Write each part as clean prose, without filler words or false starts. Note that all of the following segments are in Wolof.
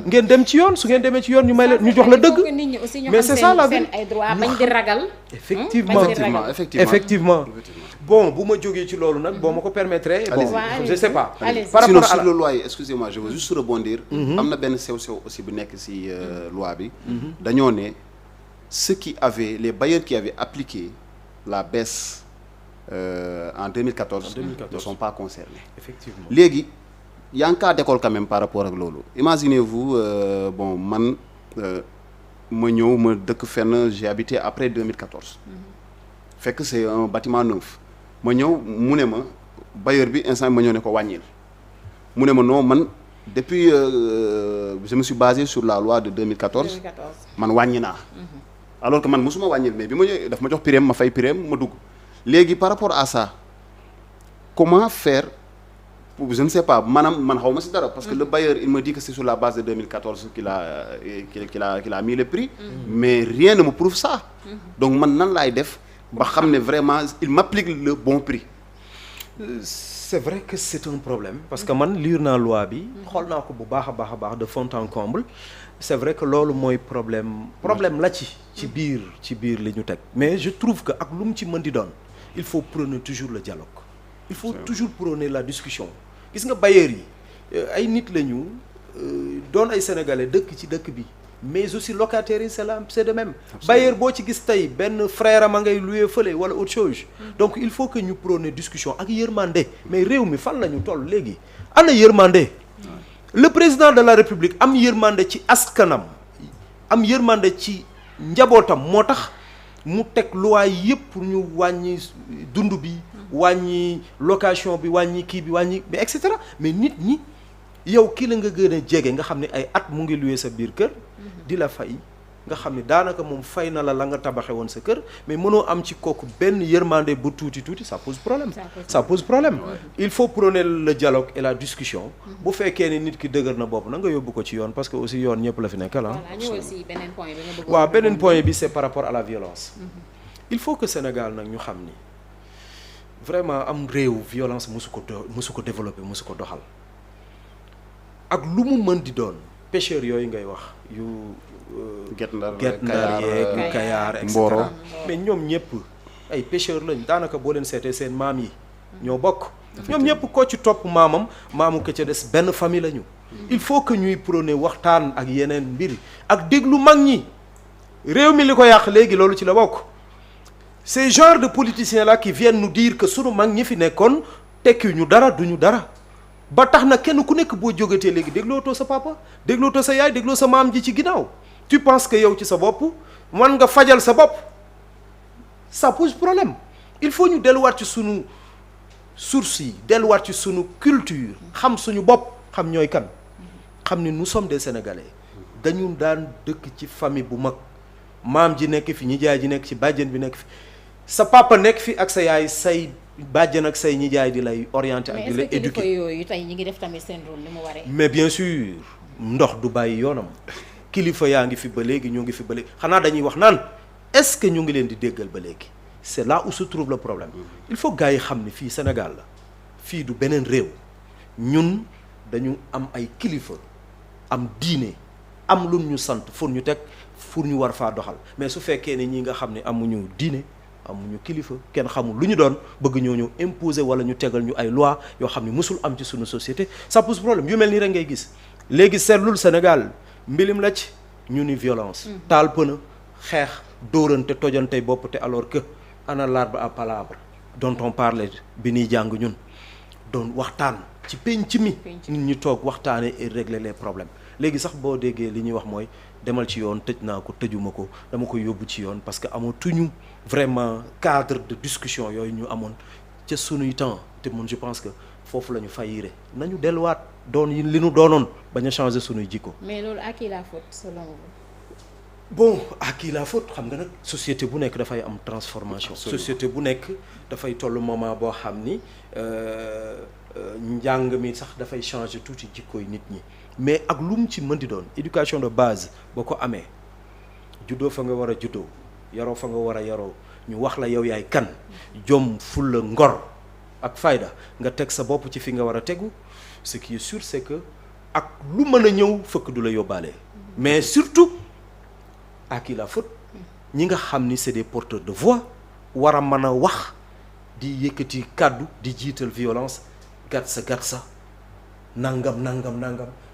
ngeen dem ci yoon su ngeen demee ci yoon ñu may leen ñu jox la dëgg. mais c'est ça la vie ay droit bañ di ragal. effectivement bon bu ma jógee ci loolu nag boo ma ko permettre bon je sais pas. par rapport sur le loi yi excusez-moi je veux juste rebondir. am na benn sew-sew aussi bu nekk ci loi bi. dañoo ne ceux qui avaient les bailleurs qui avaient appliqué la baisse en 2014 ne sont pas concernés. Effectivement léegi y a un cas d'école quand même par rapport ak loolu imaginez-vous bon man ma ñëw ma dëkk fenn j'ai habité après 2014 fekk c'est un bâtiment neuf ma ñëw mu ne ma bailleur bi instant ma ñëw ne ko wàññil mu ne ma non man depuis je me suis basé sur la loi de 2014 man wàññi naa alors que man mosuma wàññil mais bi ma ñëw daf ma jox prime ma fay prime ma dugg léegi par rapport à ça comment faire je ne sais pas maanaam man xaw ma si dara parce que le bailleur il me dit que c'est sur la base de 2014 qu'il a mis le prix mais rien ne me prouve ça donc man nan laay def ba xam ne vraiment il m'applique le bon prix. C'est vrai que c'est un problème parce que man lire naa loi bi xool naa ko bu baax a baax de fond en comble c'est vrai que loolu mooy problème la ci biir li ñu teg mais je trouve que ak lu mu ci mën di doon il faut prôner toujours le dialogue il faut toujours prôner la discussion gis nga bailleurs yi ay nit lañu doon ay sénégalais dëkk ci dëkk bi mais aussi locataires yi c'est de même. bailleur boo ci gis tey benn frère am a ngay louer fële wala autre chose donc il faut que ñu prôner discussion ak yërmande mais réew mi fan la ñu toll léegi ana yërmande le président de la république am yërmande ci askanam am yërmande ci njabootam moo tax mu teg loi yëpp pour ñu wàññi dund bi wàññi location bi wàññi kii bi wàññi mais et cetera mais nit ñi yow kii la nga gën a jege nga xam ne ay at mu ngi louer sa biir kër di la fay nga xam ne daanaka moom fay na la nga tabaxe woon sa kër mais mënoo am ci kooku benn yërmande bu tuuti ça pose problème il faut prôner le dialogue et la discussion bu fekkee ne nit ki dëgër na bopp na nga yóbbu ko ci yoon parce que aussi yoon ñëpp la fi nekkal waaw beneen point bi c'est par rapport à la violence il faut que Sénégal nag ñu xam ni vraiment am réew violence musu ko développer musu ko doxal ak lu mu mën di doon pêcheurs yooyu ngay wax yu Guet Ndar yeeg Kayaar et cetera mais ñoom ñëpp ay pêcheurs lañ daanaka boo leen seetee seen maam yi ñoo bokk ñoom ñëpp koo ci topp maamu ka ca des benn famille lañu il faut que ñuy prôner waxtaan ak yeneen mbir ak déglu mag ñi réew mi li ko yàq léegi loolu ci la bokk ces genres de politiciens là qui viennent nous dire que sunu mag ñi fi nekkoon tekki ñu dara duñu dara ba tax na kenn ku nekk boo jógatee léegi déglootoo sa papa déglootoo sa yaay dégloo sa maam ji ci ginnaaw tu penses que yow ci sa bopp man nga fajal sa bopp ça pose problème il faut ñu delluwaat ci sunu source yi delluwaat ci sunu culture xam suñu bopp xam ñooy kan xam ni nous sommes des Sénégalais dañu daan dëkk ci famille bu mag maam ji nekk fi nijaay ji nekk ci bàjjen bi nekk fi sa papa nekk fi ak sa yaay say bàjjen ak say nijaay di lay orienté ak di lay éduqué mais yooyu tey ñi ngi def tamit seen rôle ni mu waree. mais bien sûr ndox du bàyyi yoonam kilifa yaa ngi fi ba léegi ñoo ngi fi ba léegi xanaa dañuy wax naan est-ce que ñu ngi leen di déggal ba léegi c'est là où se trouve le problème il faut gars yi xam ni fii Sénégal la fii du beneen réew ñun dañu am ay kilifa am diine am lu ñu sant pour ñu teg pour ñu war faa doxal mais su fekkee ne ñi nga xam ne amuñu diine amuñu kilifa kenn xamul lu ñu doon bëgg ñoo ñëw imposer wala ñu tegal ñu ay loi yoo xam ne musul am ci suñu société ça pose problème yu mel nii rek ngay gis léegi seetlul Sénégal mbilim la ci ñu ni violence taal pëna xeex dóorante tojante bopp te alors que ana l'arbre à palabre dont on parlait bi ñuy jàng ñun doon waxtaan ci penc mi nit ñi toog waxtaane et régler les problèmes léegi sax boo déggee li ñuy wax mooy demal ci yoon tëj naa ko tëjuma ko dama koy yóbbu ci yoon parce que amatuñu vraiment cadre de discussion yooyu ñu amoon ca sunuy temps te mun je pense que foofu la ñu fayire nañu delluwaat doon li ñu doonoon bañ a changer sunuy jikko. mais loolu à qui la faute selon vous? bon à qui la faute xam nga nag société bu nekk dafay am transformation. société bu nekk dafay toll moment boo xam ni njàng mi sax dafay changer tuuti jikkooy nit ñi. mais ak lu mu ci mën di doon éducation de base boo ko amee juddoo fa nga war a juddoo yaroo fa nga war a yaroo ñu wax la yow yaay kan jom fulla ngor ak fayda nga teg sa bopp ci fi nga war a tegu ce qui est sûr c'est que ak lu mën a ñëw fëkk du la yóbbaale mais surtout à qui la faute ñi nga xam ni c'est des porteurs de voix war a mën a wax di yëkkati kàddu di jiital violence gatsa nangam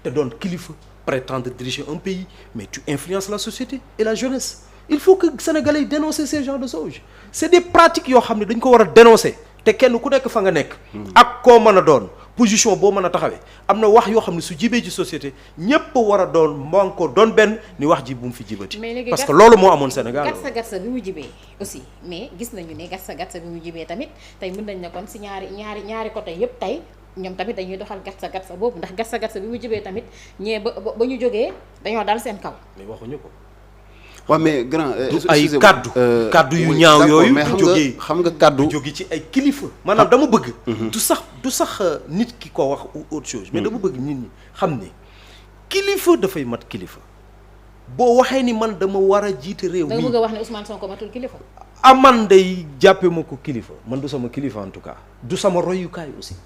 te doon kilifa prétendre diriger un pays mais tu influences la société et la jeunesse il faut que sénégalais yi dénoncer ces genres de choses c'est des pratiques yoo xam ne dañ ko war a dénoncer te kenn ku nekk fa nga nekk ak koo mën a doon position boo mën a taxawee am na wax yoo xam ne su jibee ci société ñépp war a doon man ko doon benn ni wax ji bu mu fi jibati parce que loolu moo amoon Sénégal gatsa bi mu jibee aussi mais gis nañu ne gatsa bi mu jibee tamit tey mën nañ ne kon si ñaari côté yépp tey ñoom tamit dañuy doxal gatsa boobu ndax gatsa bi mu jibee tamit ñee ba ñu jógee dañoo dal seen kaw mais waxuñu ko waaw mais grand ay kaddu yu ñaaw yooyu mais xam nga kaddu jóge ci ay kilifa maanaam dama bëgg du sax nit ki ko wax ou autre chose mais dama bëgg nit ñi xam ne kilifa dafay mat kilifa boo waxee ni man dama war a jiite réew mi da nga bëgg a wax ne Ousmane Sonko matul kilifa man day jàppe ma ko kilifa man du sama kilifa en tout cas du sama royukaay aussi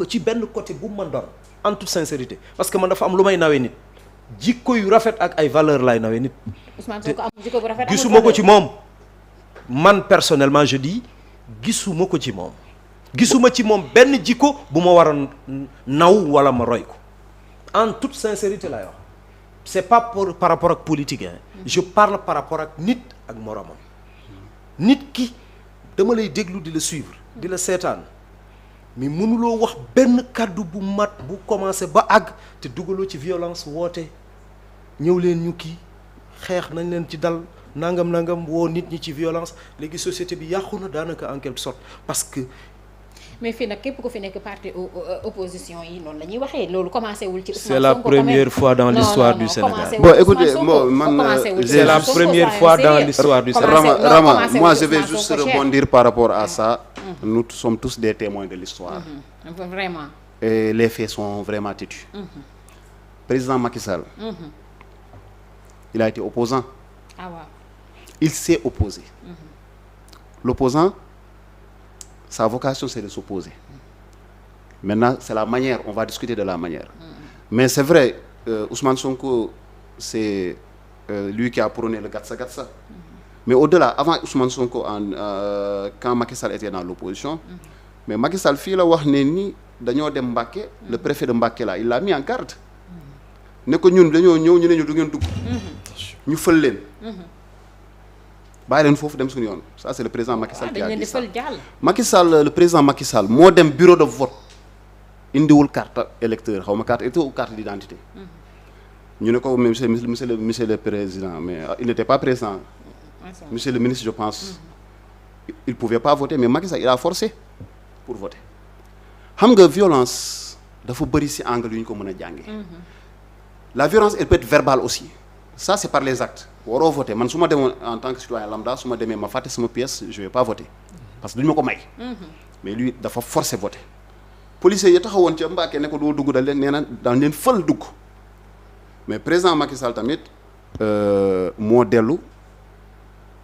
ci benn côté bu man doon en toute sincérité parce que man dafa am lu may nawee nit jikko yu rafet ak ay valeur laay nawee nit Ousmane Sonko am jikko bu rafet gisuma ko ci moom man personnellement je dis gisuma ko ci moom gisuma ci moom benn jikko bu ma war a naw wala ma roy ko en toute sincérité laay wax c'est pas par rapport ak politique hein je parle par rapport ak nit ak moromam nit ki dama lay déglu di la suivre di la seetaan mais mënuloo wax benn kàddu bu mat bu commencé ba àgg te dugaloo ci violence woote ñëw leen ñu kii xeex nañ leen ci dal nangam woo nit ñi ci violence léegi société bi yàqu na daanaka en quelque sorte parce que mais fii nag képp ku fi nekk parti opposition yi noonu la ñuy waxee loolu commencé wul ci Ousmane Sonko c'est la première fois dans l'histoire du Sénégal bon écoutez man c'est la première fois dans l'histoire du Sénégal Rama moi je vais juste rebondir par rapport à ça nous sommes tous des témoins de l'histoire vraiment et les faits sont vraiment têtus président Macky Sall il a été opposant il s'est opposé l'opposant sa vocation c'est de s'opposer maintenant c'est la manière on va discuter de la manière mais c'est vrai Ousmane Sonko c'est lui qui a prôné le gatsa mais au-delà avant Ousmane Sonko quand Macky Sall était dans l'opposition mais Macky Sall fii la wax ne ni dañoo dem Mbacké le préfet de Mbacké là il l'a mis en garde ne ko ñun dañoo ñëw ñu ne ñu du ngeen dugg ñu fël leen bàyyi leen foofu dem suñu yoon ça c'est le président Macky Sall qui a dit ça Macky Sall le président Macky Sall moo dem bureau de vote indiwul carte électeur xaw ma carte électeur ou carte d'identité ñu ne ko monsieur le président mais il n'était pas présent monsieur le ministre je pense il pouvait pas voter mais Macky Sall il a forcé pour voter xam nga violence dafa bëri ci angle yu ñu ko mën a jànge la violence elle peut être verbale aussi ça c'est par les actes waroo voter man su ma demoon en tant que citoyen lambda su ma demee ma fàtte sama pièce je vais pas voter parce que duñu ma ko may mais lui dafa forcer voter policiers yi taxawoon ca Mbacké ne ko doo dugg dal leen nee na daan leen fël dugg mais président Macky Sall tamit moo dellu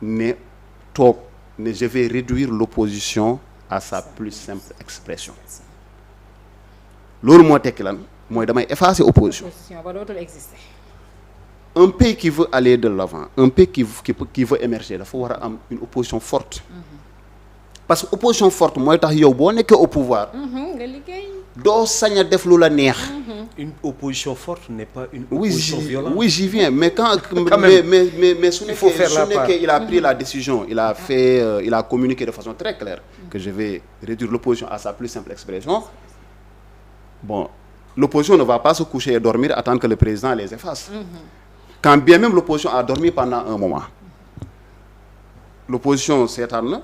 ne toog ne je vais réduire l'opposition à sa plus simple expression loolu moo tekki lan mooy damay effacer opposition ba dootul exister un pays qui veut aller de l'avant un pays qui veut émerger dafa war a am une opposition forte parce que opposition forte mooy tax yow boo nekkee au pouvoir nga liggéey doo sañ a def lu la neex une opposition forte n'est pas une opposition violente oui j'y viens mais quand mais su nekkee il a pris la décision il a fait il a communiqué de façon très claire que je vais réduire l'opposition à sa plus simple expression bon l'opposition ne va pas se coucher et dormir attendre que le président les efface quand bien même l'opposition a dormi pendant un moment l'opposition seetaan na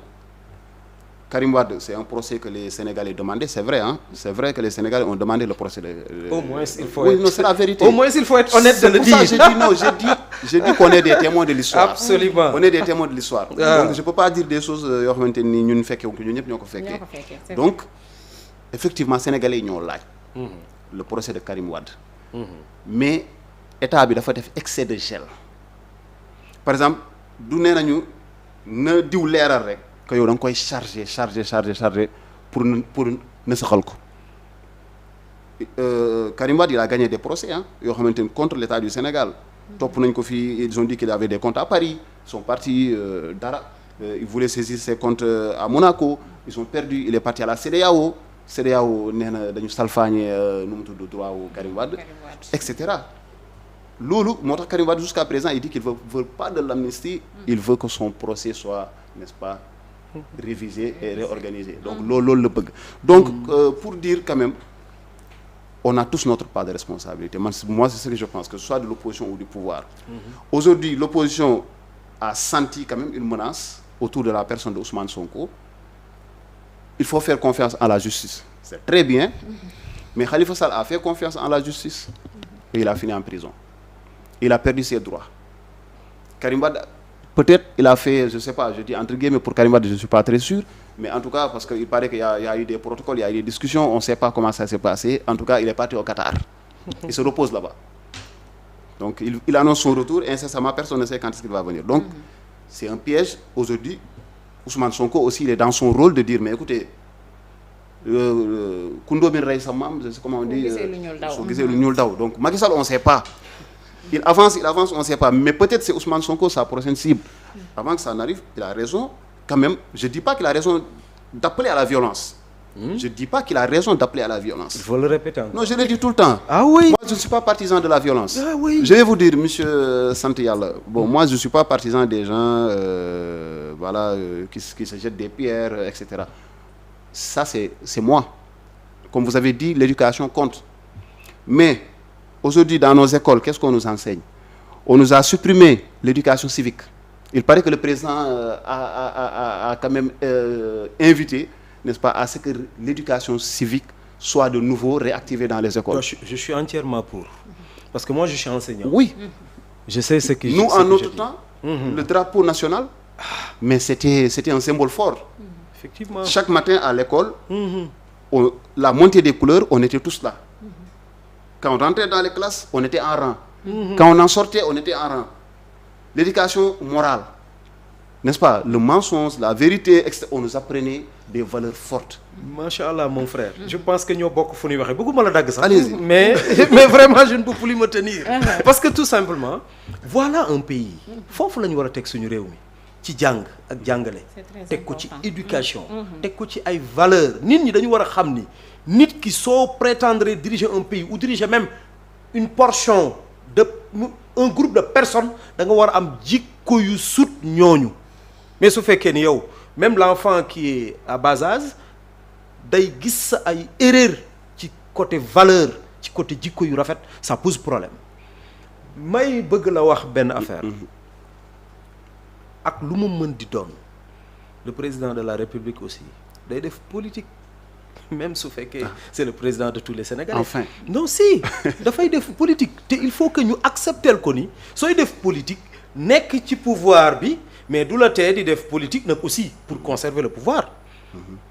Karim Wade c'est un procès que les Sénégalais demandaient c'est vrai hein c'est vrai que les Sénégalais ont demandé le procès au moins il faut oui, non, c'est la vérité au moins il faut être honnête de le dire j'ai dit qu'on est des témoins de l'histoire absolument on est des témoins de l'histoire donc je peux pas dire des choses yoo xamante ni ñun fekkee ko ñun ñëpp ñoo ko fekkee donc effectivement Sénégalais yi ñoo laaj le procès de Karim Wade mais état bi dafa def excès de gel par exemple du nee nañu na diw leeral rek que yow da nga koy charger pour na saxal ko Karim Wade il a gagné des procès yoo xamante ni contre l'État du Sénégal. topp nañ ko fii ils ont dit qu'il avait des comptes à Paris son parti dara il voulait saisir ses comptes à Monaco ils ont perdu il est parti à la CEDEAO nee na dañu salfaañe nu mu tudd droit wu Karim Wade et cetera. loolu moo tax Karim Wade jusqu'à présent il dit qu'il veut pas de l'amnistie il veut que son procès soit n'est-ce pas révisé et réorganisé donc loolu la bëgg donc pour dire quand même on a tous notre part de responsabilité moi c'est ce que je pense que ce soit de l'opposition ou du pouvoir aujourd'hui l'opposition a senti quand même une menace autour de la personne de Ousmane Sonko il faut faire confiance en la justice c'est très bien mais Khalifa Sall a fait confiance en la justice et il a fini en prison il a perdu ses droits Karim Wade peut-être il a fait je sais pas je dis entre guillemets pour Karim Wade je suis pas très sûr mais en tout cas parce que il paraît qu'il y a eu des protocoles il y a eu des discussions on sait pas comment ça s'est passé en tout cas il est parti au Qatar il se repose là-bas donc il annonce son retour incessamment personne ne sait quand est-ce qu'il va venir donc c'est un piège aujourd'hui Ousmane Sonko aussi il est dans son rôle de dire mais écoutez Kundo bin rey sa maam je sais comment on dit soo gisee lu ñuul daw donc Macky Sall on sait pas il avance on sait pas mais peut-être c'est Ousmane Sonko sa prochaine cible avant que ça n'arrive il a raison quand même je dis pas qu'il a raison d'appeler à la violence je dis pas qu'il a raison d'appeler à la violence il faut le répéter encore. non je le dis tout le temps ah oui moi je ne suis pas partisan de la violence ah oui je vais vous dire monsieur sant yàlla bon moi je suis pas partisan des gens voilà qui se jettent des pierres etc ça c'est moi comme vous avez dit l'éducation compte mais aujourd'hui dans nos écoles qu'est-ce qu'on nous enseigne on nous a supprimé l'éducation civique il paraît que le président a quand même invité n'est-ce pas à ce que l'éducation civique soit de nouveau réactivée dans les écoles. Je suis entièrement pour parce que moi je suis enseignant. Oui. Je sais ce que nous en notre temps le drapeau national mais c'était un symbole fort. Effectivement. Chaque matin à l'école la montée des couleurs on était tous là. Quand on rentrait dans les classes on était en rang. Quand on en sortait on était en rang. L'éducation morale n'est-ce pas le mensonge la vérité etc. on nous apprenait des valeurs fortes. Machallah mon frère. Je pense que ñoo bokk fu ñuy waxee bëgguma la dagg sax. Allez-y. mais vraiment je ne peux plus me tenir. parce que tout simplement voilà un pays foofu la ñu war a teg suñu réew mi ci jàng ak jàngale. teg ko ci éducation. teg ko ci ay valeurs nit ñi dañu war a xam ni nit ki soo prétendre diriger un pays ou diriger même une portion de un groupe de personnes da nga war a am jikko yu sut ñooñu mais su fekkee ni yow même l'enfant qui est à bas âge day gis sa ay erreur ci côté valeur ci côté jikko yu rafet ça pose problème may bëgg la wax benn affaire ak lu mu mën di doon le président de la République aussi day def politique même su fekkee c'est le président de tous les Sénégalais. Enfin. non si dafay def politique te il faut que ñu accepter ko ni sooy def politique nekk ci pouvoir bi mais du la tee di def politique nag aussi pour conserver le pouvoir.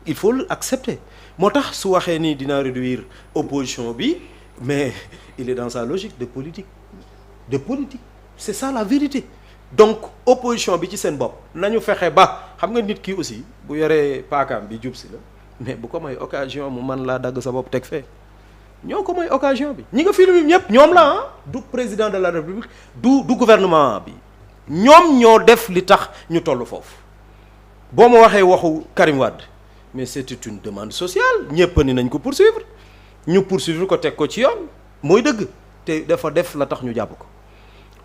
il faut l'accepter moo tax su waxee ni dina réduire opposition bi mais il est dans sa logique de politique c'est ça la vérité donc opposition bi ci seen bopp nañu fexe ba xam nga nit ki aussi bu yoree paakaam bi jub si la mais bu ko may occasion mu man laa dagg sa bopp teg fee ñoo ko may occasion bi ñi nga film ñëpp ñoom la du président de la République du gouvernement bi ñoom ñoo def li tax ñu toll foofu boo ma waxee waxu Karim Wade mais c'était une demande sociale ñëpp ni nañ ko poursuivre ñu poursuivre ko teg ko ci yoon mooy dëgg te dafa def la tax ñu jàpp ko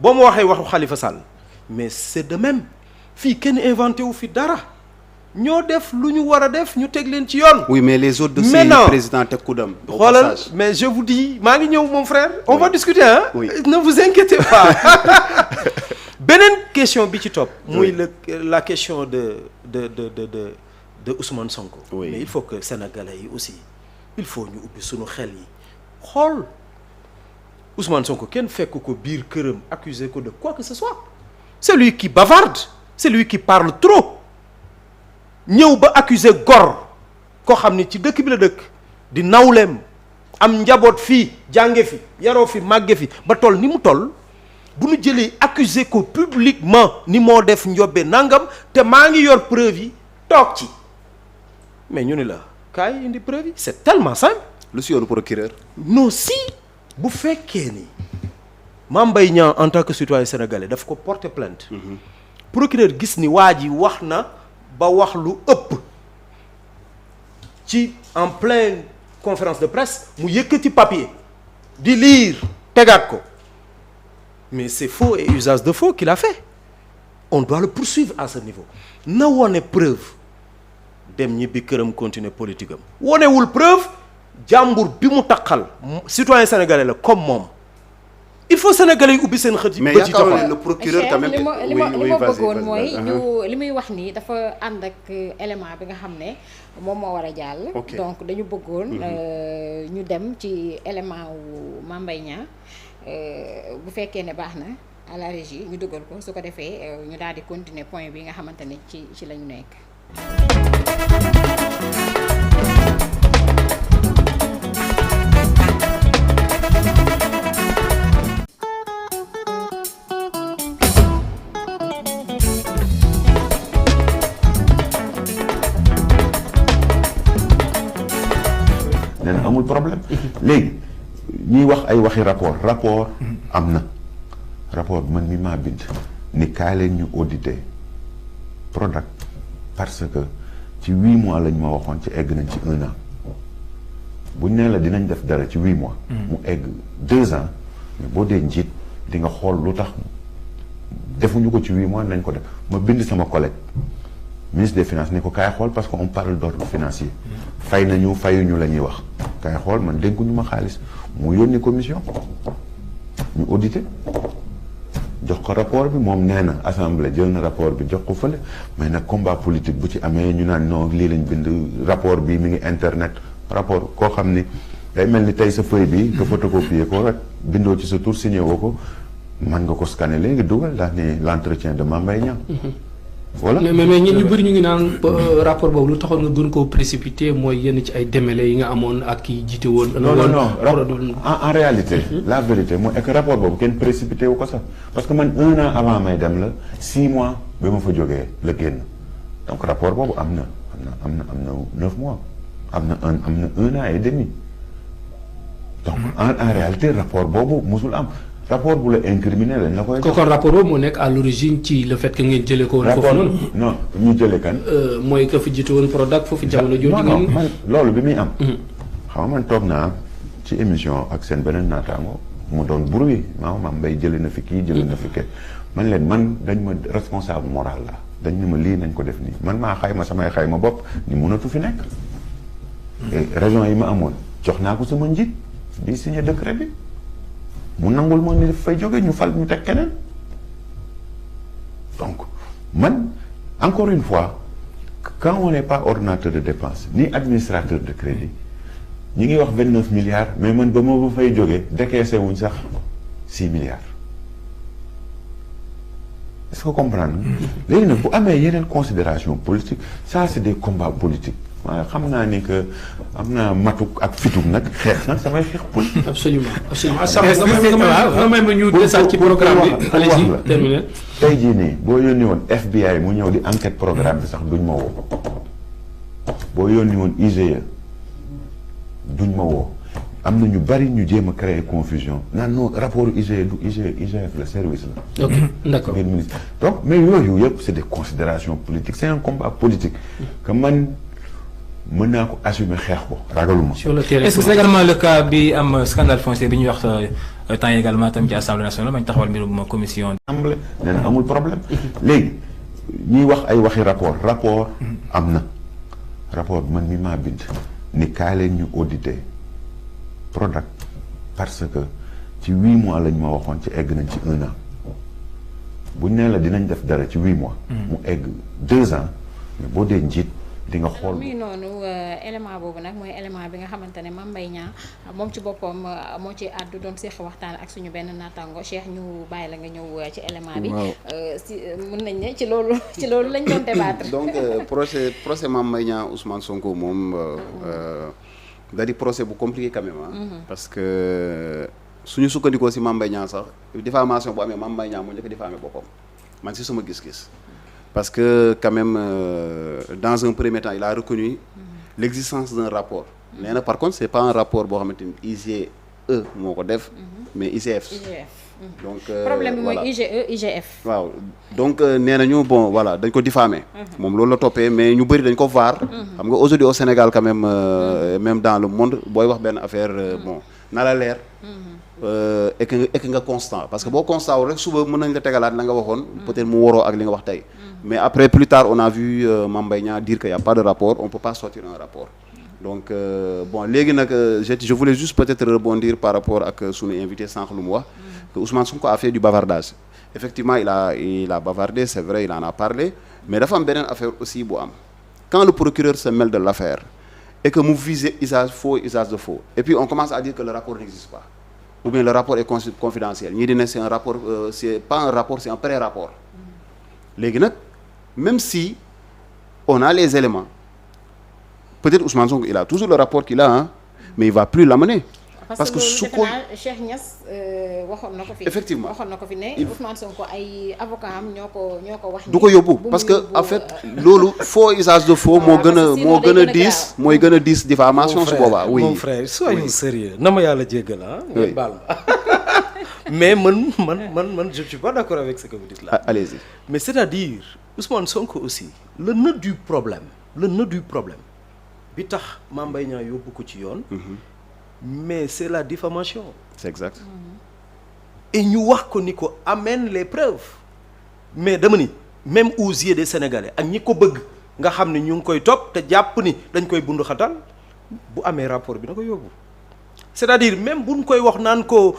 boo ma waxee waxu Khalifa Sall mais c'est de même fii kenn inventé wu fi dara ñoo def lu ñu war a def ñu teg leen ci yoon. oui mais les autres dossiers président teg ku dem. xoolal mais je vous dis maa ngi ñëw mon frère. on va discuter hein. Oui. Ne vous inquiétez pas. beneen question bi ci topp. muy la question de Ousmane Sonko. Oui. mais il faut que sénégalais yi aussi il faut ñu ubbi suñu xel yi xool Ousmane Sonko kenn fekk ko biir këram accusé ko de quoi que ce soit. c'est lui qui bavarde c'est lui qui parle trop. ñëw ba accuser gor koo xam ni ci dëkk bi la dëkk di nawleem am njaboot fii jànge fi yaroo fi màgge fi ba toll ni mu toll bu ñu jëlee accuser ko publiquement ni moo def njobbe nangam te maa ngi yor preuve yi toog ci mais ñu ni la kaay indi preuve yi c'est tellement simple lu si yoonu procureur. non si bu fekkee ni Mame Mbaye Niang en tant que citoyen sénégalais daf ko porter plainte. procureur gis ni waa ji wax na ba wax lu ëpp ci en pleine conférence de presse mu yëkkati papier di lire tegaat ko mais c'est faux et usage de faux qu'il a fait on doit le poursuivre à ce niveau na wone preuve dem ñibbi këram continuer politique am wonewul preuve jàmbur bi mu taqal citoyen sénégalais la comme moom il faut sénégalais yi ubbi seen xët yi. mais yaakaaroon le procureur quand même. li ma bëggoon mooy ñu li muy wax nii dafa ànd ak élément bi nga xam ne moom moo war a jàll. donc dañu bëggoon ñu dem ci élément wu Mame Mbaye Niang bu fekkee ne baax na à la régie ñu dugal ko su ko defee ñu daal di continuer point bi nga xamante ne ci la ñu nekk. nee na amul problème léegi ñuy wax ay waxi rapport am na rapport man mi maa bind ni kaay leen ñu auditer Prodac parce que ci 8 mois lañ ma waxoon ci egg nañ ci 1 an buñ nee la dinañ def dara ci 8 mois mu egg 2 ans mais boo dee njiit di nga xool lu tax defuñu ko ci 8 mois nañ ko def ma bind sama collègue ministre des finances ne ko kaay xool parce que on parle d'ordre financier fay nañu fayuñu la ñuy wax kaay xool man dénkuñu ma xaalis mu yónni commission ñu audité jox ko rapport bi moom nee na assemblée jël na rapport bi jox ko fële mais nag combat politique bu ci amee ñu naan non lii lañ bind rapport bi mi ngi internet rapport koo xam ni day mel ni tey sa feuille bi nga photocopier ko rek bindoo ci sa tour signé woo ko man nga ko scanner léegi dugal daal ni l'entretien de Mame Mbaye Niang voilà mais ñu bëri ñu ngi naan rapport boobu lu taxoon nga gën koo précipité mooy yenn ci ay démêlés yi nga amoon ak ki jiite woon. non en réalité. la vérité mooy que rapport boobu kenn précipité wu ko sax parce que man 1 an avant may dem la 6 mois ba ma fa jógee la génn donc rapport boobu am na 9 mois am na 1 an et demi donc en réalité rapport boobu musul am. rapport bu la incriminé lañ la koy. kon rapport boobu moo nekk à l'origine ci le fait que ngeen jëlee ko woon foofu noonu. non ñu jëlee kan. mooy que fi jiite woon Prodac foofu jamono jooju. non man loolu bi muy am. xam nga man toog naa ci émission ak seen beneen naataango mu doon bruit Mame Mbaye jëlee na fi kii jëlee na fi kii man leen man dañ ma responsable moral la dañ ne ma lii nañ ko def nii man maa xayma samay xayma bopp ni mënatu fi nekk. raison yi ma amoon jox naa ko sama njiit di signé décret bi. mu nangul moo ni fay jóge ñu fal ñu teg keneen donc man encore une fois quand on n'est pas ordonnateur de dépenses ni administrateur de crédit ñi ngi wax 29 milliards mais man ba ma ba fay jóge décaissé wuñ sax 6 milliards est-ce que comprendre léegi nag bu amee yeneen considération politique ça c'est des combats politiques waaye xam naa ni que am naa matuk ak fituk nag xeex nag samay xeex politique. absolument nga may ma ñu desaat ci programme bi. allez-y terminé. tey jii nii boo yónni woon FBI mu ñëw di enquête programme bi sax duñ ma woo boo yónni woon IGE duñ ma woo am na ñu bari ñu jéem a créer confusion naan non rapport IGE du IGF la service la. ok d'accord ngeen ministre donc mais yooyu yëpp c'est des considérations politiques c'est un combat politique que man. mën naa ko assumer xeex ko ragaluma. sur le terrain est-ce que c'est également le cas bi am scandale foncier bi ñuy wax temps également tam ci assemblée nationale bañ taxawal mbirum commission. assemblée nee na amul problème léegi ñuy wax ay waxi rapport am na rapport man mi maa bind ni kaay leen ñu auditer Prodac parce que ci 8 mois lañ ma waxoon ci egg nañ ci 1 an buñ nee la dinañ def dara ci 8 mois. mu egg 2 ans mais boo dee njiit. di nga xool muy noonu élément boobu nag mooy élément bi nga xamante ne Mame Mbaye Niang moom ci boppam moo ci àddu doon séq waxtaan ak suñu benn naataango Cheikh ñu bàyyi la nga ñëw ci élément bi. si mën nañ ne ci loolu lañ doon débattre. donc procès Mame Mbaye Niang Ousmane Sonko moom da di procès bu compliqué quand même parce que suñu sukkandikoo si Mame Mbaye Niang sax diffamation bu amee Mame Mbaye Niang moo njëkk diffamé boppam man si sama gis-gis. parce que quand même dans un premier temps il a reconnu l'existence d'un rapport nee na par contre c'est pas un rapport boo xamante ni IGE moo ko def mais IGF. donc problème bi mooy voilà. IGE IGF. waaw donc nee nañu bon voilà dañ ko diffamé. moom loolu la toppee mais ñu bëri dañ ko vaar. xam nga aujourd'hui au Sénégal quand même même dans le monde booy wax benn affaire bon na la leer. et que nga constant parce que boo constant wu rek suba mën nañ la tegalaat la nga waxoon. peut-être mu waroo ak li nga wax tey. mais après plus tard on a vu Mame Mbaye Niang dire qu'il y a pas de rapport on peut pas sortir un rapport. donc bon léegi nag je voulais juste peut-être rebondir par rapport ak sunu invité sànq lu mu wax. que Ousmane Sonko a fait du bavardage. effectivement il a bavardé c'est vrai il en a parlé mais dafa am beneen affaire aussi bu am quand le procureur se mêle de l'affaire et que mu vise usage de faux et puis on commence à dire que le rapport n'existe pas ou bien le rapport est confidentiel ñii di ne c'est un rapport c'est pas un rapport c'est un pré-rapport léegi nag même si on a les éléments peut-être Ousmane Sonko il a toujours le rapport qu'il a hein, mais il va plus l'amener parce que su ko Cheikh Niass waxoon na ko fi. effectivement waxoon na ko fi ne Ousmane Sonko ay avocat am ñoo ko wax. du ko yóbbu parce que en fait loolu faux usage de faux moo gën a diis mooy gën a diis diffamation su boobaa. oui mon frère soyons sérieux na ma yàlla jéggal ah. ngeen baal ma mais man je ne suis pas d'accord avec ce que vous dites là. allez-y. mais c'est-à-dire Ousmane Sonko aussi le nœud du problème bi tax Mame Mbaye Niang yóbbu ko ci yoon. mais c'est la diffamation. c'est exact. et ñu wax ko ni ko amène les preuves mais dama ni même aux yeux des Sénégalais ak ñi ko bëgg nga xam ne ñu ngi koy topp te jàpp ni dañ koy bundu xatal bu amee rapport bi na ko yóbbu c'est-à-dire même buñ koy wax naan ko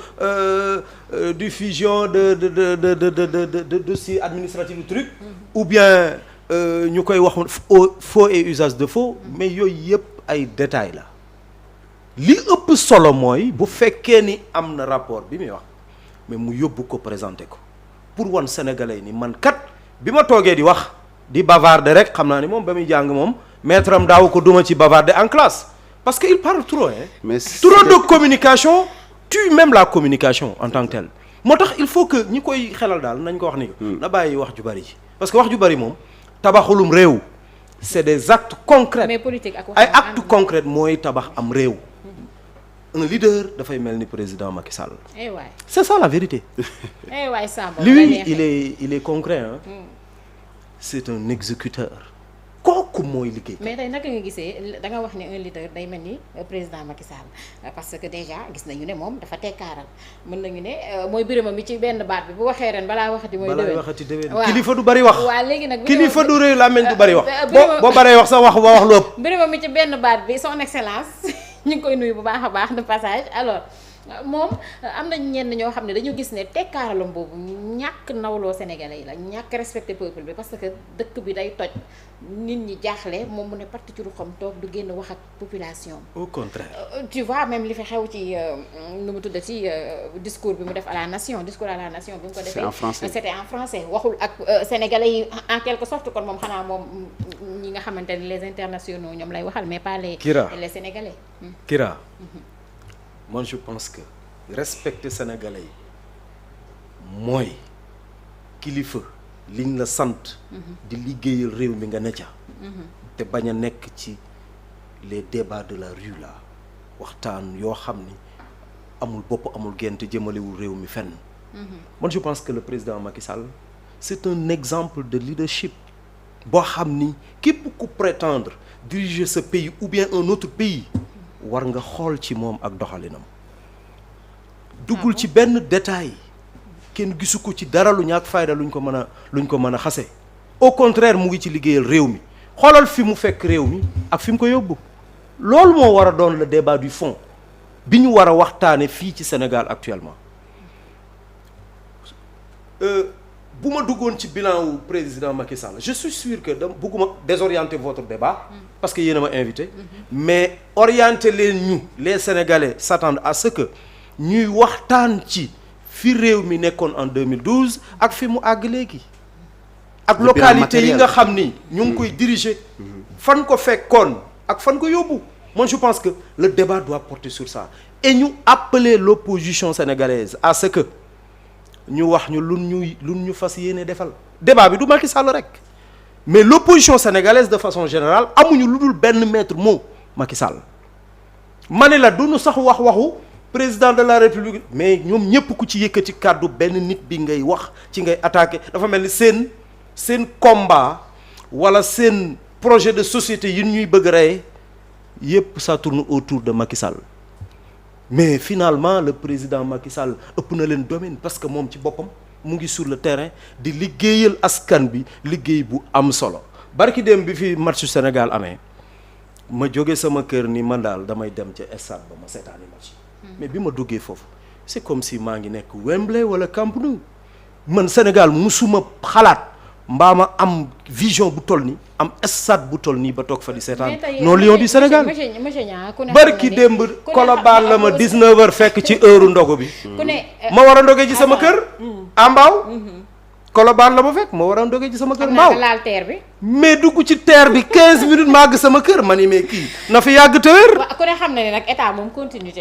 diffusion de dossier administratif du truc ou bien ñu koy wax faux et usage de faux mais yooyu yëpp ay détails la li ëpp solo mooy bu fekkee ni am na rapport bi muy wax mais mu yóbbu ko présenter ko pour wan sénégalais ni man kat bi ma toogee di wax di bavarder rek xam naa ni moom ba muy jàng moom maître am daaw ko duma ci bavarder en classe parce que il parle trop hein. mais trop de communication tue même la communication en tant que telle moo tax il faut que ñi koy xelal daal nañ ko wax ni na bàyyi wax ju bari ji parce que wax ju bari moom tabaxulum réew c'est des actes concrets mais politique ak ay actes concrets mooy tabax am réew. un leader dafay mel ni président Macky Sall. eh waay c'est ça la vérité. eh waay Samba lui il est concret hein. C'est un exécuteur. kooku mooy liggéey. mais tey naka nga gisee da nga wax ne un leader day mel ni président Macky Sall parce que déjà gis nañu ne moom dafa tekkaaral mën nañu ne mooy Birima mi ci benn baat bi bu waxee ren balaa waxati mooy déwén. waaw kilifa du bari wax. waaw léegi nag kilifa du rëy làmmiñ du bari wax. boo baree wax sax wax lu ëpp. Birima mi ci benn baat bi son excellence ñu ngi koy nuyu bu baax a baax de passage alors moom am nañ ñenn ñoo xam ne dañu gis ne tekkaaralam boobu ñàkk nawloo sénégalais yi la ñàkk respecté peuple bi parce que dëkk bi day toj nit ñi jaaxle moom mu ne parti ci ruxam toog du génn wax ak population. au contraire. tu vois même li fi xew ci nu mu tudd ci discours bi mu def à la nation discours à la nation bi mu ko defee. c'est en français c'était en français waxul ak sénégalais yi en quelque sorte kon moom xanaa moom ñi nga xamante ne les internationaux ñoom lay waxal mais pas les sénégalais. Kira. Moi je pense que respecter sénégalais yi mooy kilifa liñ la sant. di liggéeyal réew mi nga ne ca. te bañ a nekk ci les débats de la rue là waxtaan yoo xam ni amul bopp amul genn te jëmalewul réew mi fenn. man je pense que le président Macky Sall c'est un exemple de leadership boo xam ni képp ku prétendre diriger ce pays ou bien un autre pays. war nga xool ci moom ak doxalinam duggul ci benn détail kenn gisu ko ci dara lu ñàkk fayda luñ ko mën a xase au contraire mu ngi ci liggéeyal réew mi xoolal fi mu fekk réew mi ak fi mu ko yóbbu loolu moo war a doon le débat du fond bi ñu war a waxtaane fii ci Sénégal actuellement bu ma duggoon ci bilan wu président Macky Sall je suis sûr que bëgguma désorienter votre débat parce que yéen a ma invité mais orienter leen ñu les Sénégalais s'attendent à ce que ñuy waxtaan ci fi réew mi nekkoon en 2012 ak fi mu àgg léegi ak localité yi nga xam ni ñu ngi koy diriger fan ko fekkoon ak fan ko yóbbu moi je pense que le débat doit porter sur ça et ñu appeler l'opposition sénégalaise à ce que ñu wax ñu lun ñu fas yéene defal débat bi du Macky Sall rek mais l'opposition sénégalaise de façon générale amuñu lu dul benn maître mot Macky Sall ma ne la du nu sax waxu président de la république mais ñoom ñëpp ku ci yëkkati kàddu benn nit bi ngay wax ci ngay attaqué dafa mel ni seen combat wala seen projet de société yi ñuy bëgg rey yëpp ça tourne autour de Macky Sall mais finalement le président Macky Sall ëpp na leen domaine parce que moom ci boppam mu ngi sur le terrain di liggéeyal askan bi liggéey bu am solo barki dem bi fi matchu Sénégal amee ma jóge sama kër ni man daal damay dem ca stade ba ma seetaani match mais bi ma duggee foofu c'est comme si maa ngi nekk Wembley wala Camp Nou man Sénégal musuma xalaat mbaa ma am vision bu toll nii am stade bu toll nii ba toog fa di seetaan non Lion du Sénégal barki démb Colobane la ma 19h fekk ci heure ndogu bi ma war a ndoge ci sama kër Mbaaw Colobane la ma fekk ma war a ndoge ci sama kër Mbaaw mais dugg ci terre bi 15 minutes maa àgg sama kër ma ni mais kii na fi yàgg te wér ku ne xam na ne nag état moom continuité